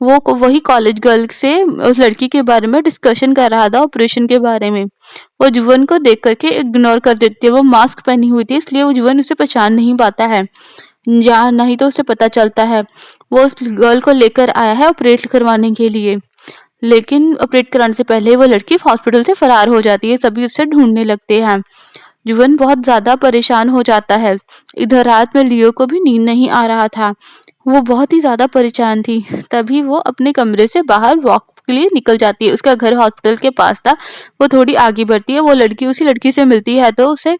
वो वही कॉलेज गर्ल से उस लड़की के बारे में डिस्कशन कर रहा था, ऑपरेशन के बारे में। वो जुवन को देख करके इग्नोर कर देती है। वो मास्क पहनी हुई थी इसलिए वो जुवन उसे पहचान नहीं पाता है। या नहीं तो उसे पता चलता है। वो उस गर्ल को लेकर आया है ऑपरेट करवाने के लिए, लेकिन ऑपरेट कराने से पहले वो लड़की हॉस्पिटल से फरार हो जाती है। सभी उसे ढूंढने लगते हैं। जुवन बहुत ज्यादा परेशान हो जाता है। इधर रात में लियो को भी नींद नहीं आ रहा था। वो बहुत ही ज्यादा परेशान थी। तभी वो अपने कमरे से बाहर वॉक के लिए निकल जाती है। उसका घर हॉस्पिटल के पास था। वो थोड़ी आगे बढ़ती है। वो लड़की उसी लड़की से मिलती है तो उसे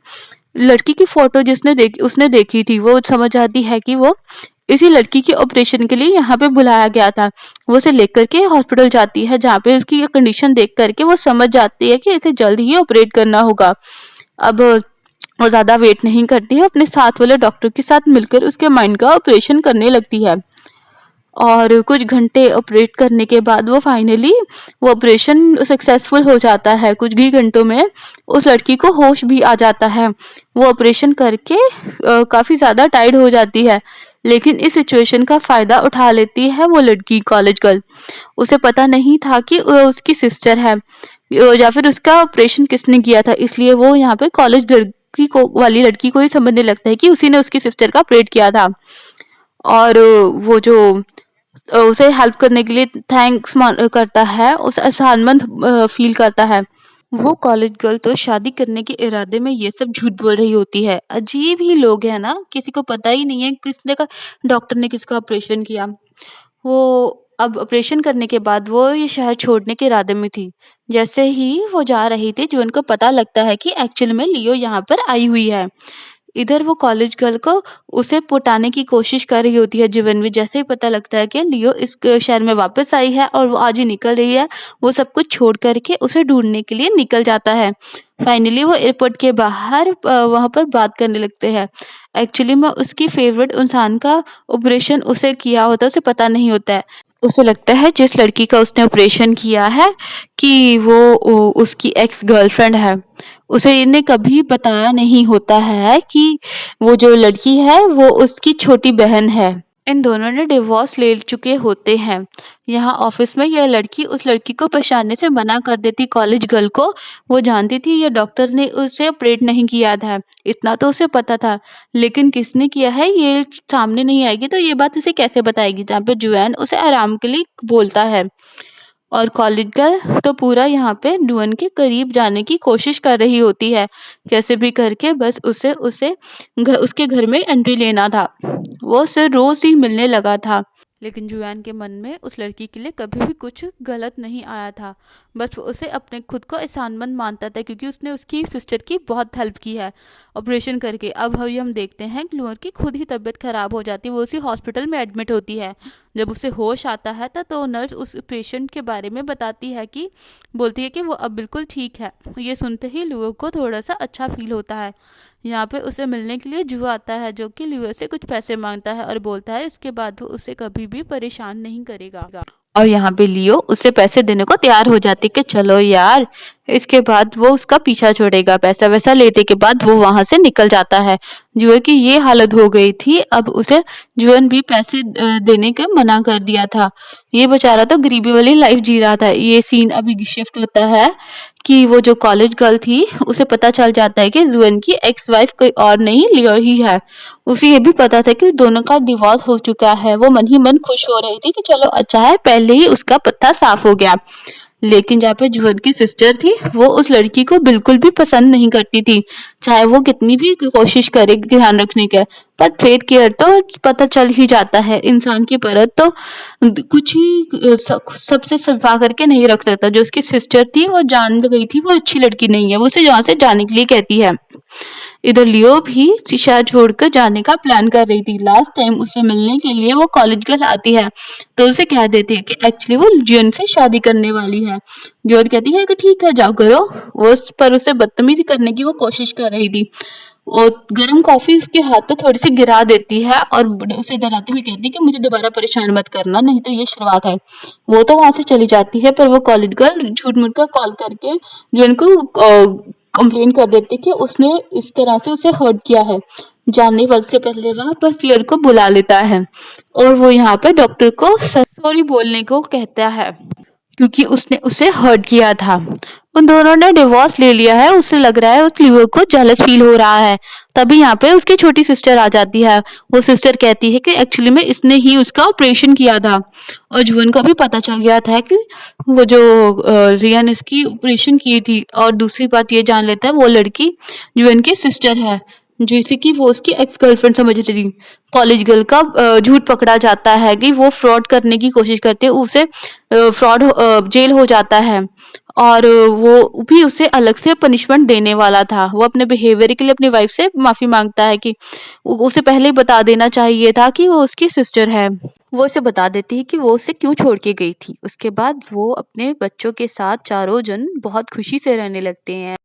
लड़की की फोटो उसने देखी थी। वो समझ आती है कि वो इसी लड़की के ऑपरेशन के लिए यहाँ पे बुलाया गया था। वो उसे लेकर के हॉस्पिटल जाती है, जहाँ पे उसकी कंडीशन देख करके वो समझ जाती है कि इसे जल्द ही ऑपरेट करना होगा। अब वो ज़्यादा वेट नहीं करती है, अपने साथ वाले डॉक्टर के साथ मिलकर उसके माइंड का ऑपरेशन करने लगती है। और कुछ घंटे ऑपरेट करने के बाद वो फाइनली वो ऑपरेशन सक्सेसफुल हो जाता है। कुछ ही घंटों में उस लड़की को होश भी आ जाता है। वो ऑपरेशन करके काफ़ी ज़्यादा टायर्ड हो जाती है, लेकिन इस सिचुएशन का फ़ायदा उठा लेती है वो लड़की कॉलेज गर्ल। उसे पता नहीं था कि वो उसकी सिस्टर है या फिर उसका ऑपरेशन किसने किया था, इसलिए वो यहाँ पे कॉलेज लड़की को वाली लड़की को ही समझने लगता है कि उसी ने उसकी सिस्टर का ऑपरेट किया था। और वो जो उसे हेल्प करने के लिए थैंक्स करता है, उसे एहसानमंद फील करता है। वो कॉलेज गर्ल तो शादी करने के इरादे में ये सब झूठ बोल रही होती है। अजीब ही लोग हैं ना, किसी को पता ही नहीं है किसने का डॉक्टर ने किसका ऑपरेशन किया। वो अब ऑपरेशन करने के बाद वो ये शहर छोड़ने के इरादे में थी। जैसे ही वो जा रही थी जो उनको पता लगता है कि एक्चुअल में लियो यहाँ पर आई हुई है। इधर वो कॉलेज गर्ल को उसे पटाने की कोशिश कर रही होती है जीवन में। जैसे ही पता लगता है कि लियो इस शहर में वापस आई है और वो आज ही निकल रही है, वो सब कुछ छोड़ करके उसे ढूंढने के लिए निकल जाता है। फाइनली वो एयरपोर्ट के बाहर वहां पर बात करने लगते हैं। एक्चुअली में उसकी फेवरेट इंसान का ऑपरेशन उसे किया होता है, उसे पता नहीं होता है। उसे लगता है जिस लड़की का उसने ऑपरेशन किया है कि वो उसकी एक्स गर्लफ्रेंड है। उसे इन्हें कभी बताया नहीं होता है कि वो जो लड़की है वो उसकी छोटी बहन है। इन दोनों ने डिवोर्स ले चुके होते हैं। यहाँ ऑफिस में यह लड़की उस लड़की को पहचानने से मना कर देती कॉलेज गर्ल को। वो जानती थी ये डॉक्टर ने उसे ऑपरेट नहीं किया था, इतना तो उसे पता था, लेकिन किसने किया है ये सामने नहीं आएगी तो ये बात उसे कैसे बताएगी। जहाँ पे जुएन उसे आराम के लिए बोलता है। और कॉलेज गर्ल तो पूरा यहाँ पे जुअन के करीब जाने की कोशिश कर रही होती है, कैसे भी करके बस उसे उसे उसके घर में एंट्री लेना था। वो उससे रोज ही मिलने लगा था, लेकिन जुआन के मन में उस लड़की के लिए कभी भी कुछ गलत नहीं आया था। बस वो उसे अपने खुद को एहसानमंद मानता था, क्योंकि उसने उसकी सिस्टर की बहुत हेल्प की है ऑपरेशन करके। अब हम देखते हैं कि लूअर की खुद ही तबीयत खराब हो जाती है, वो उसी हॉस्पिटल में एडमिट होती है। जब उसे होश आता है तो नर्स उस पेशेंट के बारे में बताती है, कि बोलती है कि वो अब बिल्कुल ठीक है। ये सुनते ही लूअर को थोड़ा सा अच्छा फील होता है। यहाँ पे उसे मिलने के लिए जू आता है, जो कि लियो से कुछ पैसे मांगता है और बोलता है इसके बाद वो उसे कभी भी परेशान नहीं करेगा। और यहाँ पे लियो उसे पैसे देने को तैयार हो जाती है कि चलो यार, इसके बाद वो उसका पीछा छोड़ेगा। पैसा वैसा लेने के बाद वो वहां से निकल जाता है। जुए की ये हालत हो गई थी, अब उसे जुअन भी पैसे देने के मना कर दिया था। ये बेचारा तो गरीबी वाली लाइफ जी रहा था। ये सीन अभी शिफ्ट होता है कि वो जो कॉलेज गर्ल थी उसे पता चल जाता है कि जुअन की एक्स वाइफ कोई और नहीं लियो ही है। उसे ये भी पता था कि दोनों का डिवोर्स हो चुका है। वो मन ही मन खुश हो रही थी कि चलो अच्छा है, पहले ही उसका पत्ता साफ हो गया। लेकिन जहाँ पे जुहर की सिस्टर थी, वो उस लड़की को बिल्कुल भी पसंद नहीं करती थी, चाहे वो कितनी भी कोशिश करे ध्यान रखने का। पर फेट केयर तो पता चल ही जाता है, इंसान की परत तो कुछ ही सबसे छुपा करके नहीं रख सकता। जो उसकी सिस्टर थी वो जान गई थी वो अच्छी लड़की नहीं है, वो उसे यहाँ से जाने के लिए कहती है। इधर लियो भी शहर छोड़कर जाने का प्लान कर रही थी। लास्ट टाइम उसे मिलने के लिए वो कॉलेज गर्ल आती है, तो उसे कह देती है कि एक्चुअली वो जियन से शादी करने वाली है। जियन कहती है कि ठीक है जाओ करो। वो पर उसे बदतमीजी करने की वो कोशिश कर रही थी। और गर्म कॉफी उसके हाथ पे थोड़ी सी गिरा देती है और उसे डराते हुए कहती है कि मुझे दोबारा परेशान मत करना, नहीं तो ये शुरुआत है। वो तो वहां से चली जाती है, पर वो कॉलेज गर्ल झूठ मूठ का कॉल करके जियन को कंप्लेन कर देती कि उसने इस तरह से उसे हर्ट किया है। जानने वाले से पहले वह बस पियर को बुला लेता है और वो यहाँ पे डॉक्टर को सॉरी बोलने को कहता है, क्योंकि उसने उसे हर्ट किया था। उन दोनों ने डिवोर्स ले लिया है। उसे लग रहा है उस लियो को जेलस फील हो रहा है। तभी यहाँ पे उसकी छोटी सिस्टर आ जाती है। वो सिस्टर कहती है कि एक्चुअली में इसने ही उसका ऑपरेशन किया था, और जुअन को भी पता चल गया था कि वो जो रिया ने इसकी ऑपरेशन की थी। और दूसरी बात ये जान लेता है वो लड़की जुअन की सिस्टर है, जैसे कि वो उसकी एक्स गर्लफ्रेंड समझ रही थी। कॉलेज गर्ल का झूठ पकड़ा जाता है कि वो फ्रॉड करने की कोशिश करते है, उसे फ्रॉड जेल हो जाता है। और वो भी उसे अलग से पनिशमेंट देने वाला था। वो अपने बिहेवियर के लिए अपनी वाइफ से माफी मांगता है कि उसे पहले ही बता देना चाहिए था कि वो उसकी सिस्टर है। वो उसे बता देती है कि वो उसे क्यों छोड़ के गई थी। उसके बाद वो अपने बच्चों के साथ चारों जन बहुत खुशी से रहने लगते हैं।